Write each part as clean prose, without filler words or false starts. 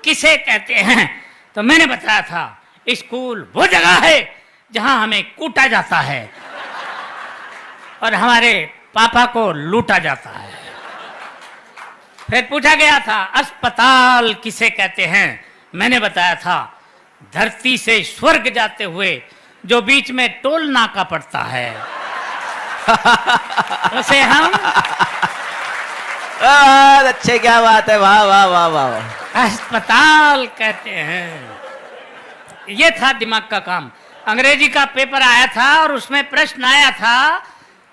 किसे कहते हैं? तो मैंने बताया था स्कूल वो जगह है जहां हमें कूटा जाता है और हमारे पापा को लूटा जाता है। फिर पूछा गया था अस्पताल किसे कहते हैं? मैंने बताया था धरती से स्वर्ग जाते हुए जो बीच में टोल नाका पड़ता है उसे हम अच्छे, क्या बात है, वाह वाह वाह वाह, अस्पताल कहते हैं। ये था दिमाग का काम। अंग्रेजी का पेपर आया था और उसमें प्रश्न आया था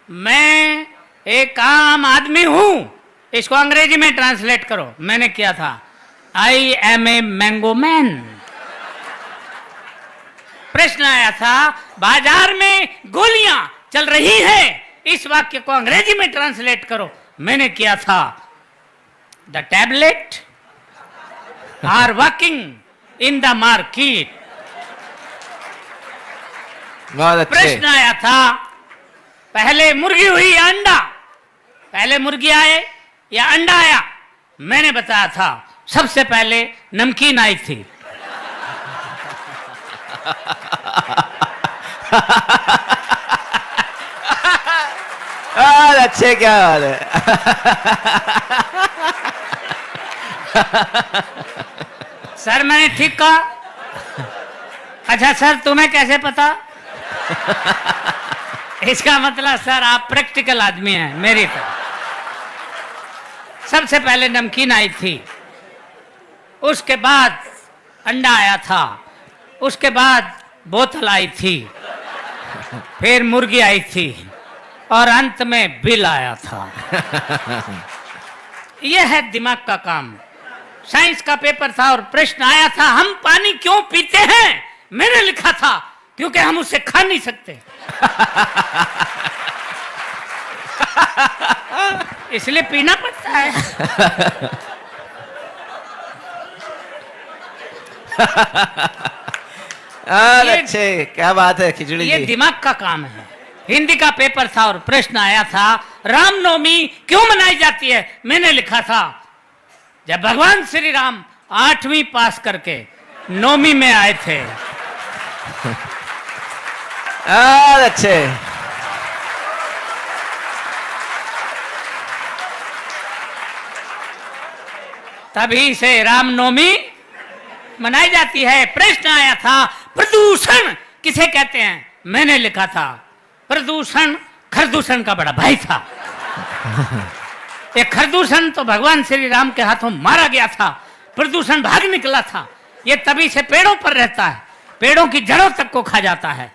मैं एक आम आदमी हूं, इसको अंग्रेजी में ट्रांसलेट करो। मैंने किया था I am a mango man. प्रश्न आया था बाजार में गोलियां चल रही हैं, इस वाक्य को अंग्रेजी में ट्रांसलेट करो। मैंने किया था the tablet are walking in the market. बहुत अच्छे। प्रश्न आया था पहले मुर्गी हुई या अंडा? पहले मुर्गी आए या अंडा आया? मैंने बताया था सबसे पहले नमकीन आई थी। अच्छे, क्या बात है। सर मैंने ठीक कहा? अच्छा सर तुम्हें कैसे पता? इसका मतलब सर आप प्रैक्टिकल आदमी हैं मेरी तरह। सबसे पहले नमकीन आई थी, उसके बाद अंडा आया था, उसके बाद बोतल आई थी, फिर मुर्गी आई थी और अंत में बिल आया था। यह है दिमाग का काम। साइंस का पेपर था और प्रश्न आया था हम पानी क्यों पीते हैं? मैंने लिखा था क्योंकि हम उसे खा नहीं सकते इसलिए पीना पड़ता है। अच्छे, क्या बात है खिचड़ी ये जी। दिमाग का काम है। हिंदी का पेपर था और प्रश्न आया था रामनवमी क्यों मनाई जाती है? मैंने लिखा था जब भगवान श्री राम 8वीं पास करके 9वीं में आए थे। अच्छे, तभी से रामनवमी मनाई जाती है। प्रश्न आया था प्रदूषण किसे कहते हैं? मैंने लिखा था प्रदूषण खरदूषण का बड़ा भाई था। ये खरदूषण तो भगवान श्री राम के हाथों मारा गया था, प्रदूषण भाग निकला था। ये तभी से पेड़ों पर रहता है, पेड़ों की जड़ों तक को खा जाता है।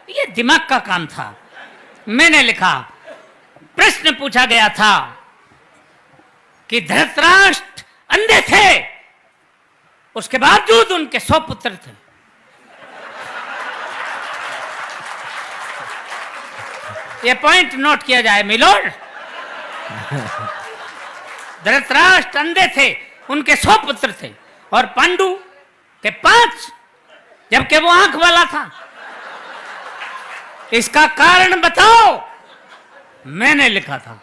ये दिमाग का काम था। मैंने लिखा प्रश्न पूछा गया था कि धृतराष्ट्र अंधे थे, उसके बावजूद उनके 100 पुत्र थे। ये पॉइंट नोट किया जाए मिलोड। धृतराष्ट्र अंधे थे, उनके 100 पुत्र थे और पांडु के 5, जबकि वो आंख वाला था। इसका कारण बताओ। मैंने लिखा था।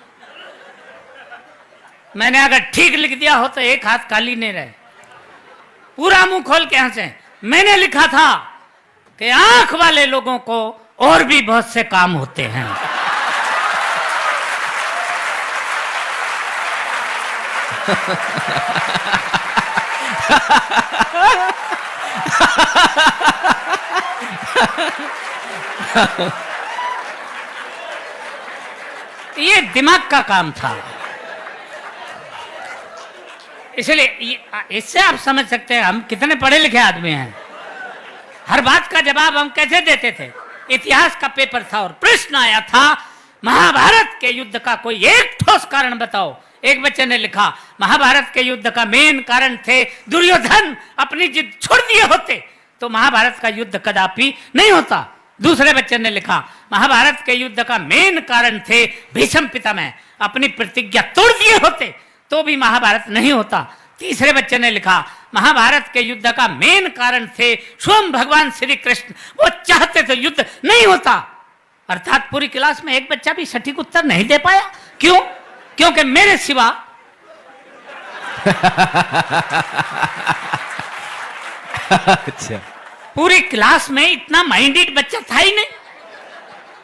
मैंने अगर ठीक लिख दिया हो तो एक हाथ खाली नहीं रहे। पूरा मुंह खोल के हंसे। मैंने लिखा था कि आंख वाले लोगों को और भी बहुत से काम होते हैं। ये दिमाग का काम था। इसलिए इससे आप समझ सकते हैं हम कितने पढ़े लिखे आदमी हैं। हर बात का जवाब हम कैसे देते थे। इतिहास का पेपर था और प्रश्न आया था महाभारत के युद्ध का कोई एक ठोस कारण बताओ। एक बच्चे ने लिखा महाभारत के युद्ध का मेन कारण थे दुर्योधन अपनी जिद छोड़ दिए होते तो महाभारत का युद्ध कदापि नहीं होता। दूसरे बच्चे ने लिखा महाभारत के युद्ध का मेन कारण थे भीष्म पितामह अपनी प्रतिज्ञा तोड़ दिए होते तो भी महाभारत नहीं होता। तीसरे बच्चे ने लिखा महाभारत के युद्ध का मेन कारण थे स्वयं भगवान श्री कृष्ण, वो चाहते थे युद्ध नहीं होता। अर्थात पूरी क्लास में एक बच्चा भी सटीक उत्तर नहीं दे पाया। क्यों? क्योंकि मेरे सिवा अच्छा पूरी क्लास में इतना माइंडेड बच्चा था ही नहीं।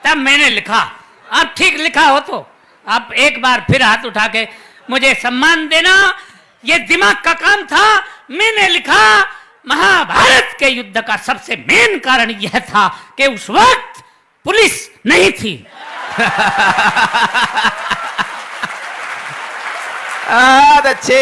तब मैंने लिखा, अब ठीक लिखा हो तो अब एक बार फिर हाथ उठा के मुझे सम्मान देना, ये दिमाग का काम था। मैंने लिखा, महाभारत के युद्ध का सबसे मेन कारण यह था कि उस वक्त पुलिस नहीं थी। बहुत अच्छे।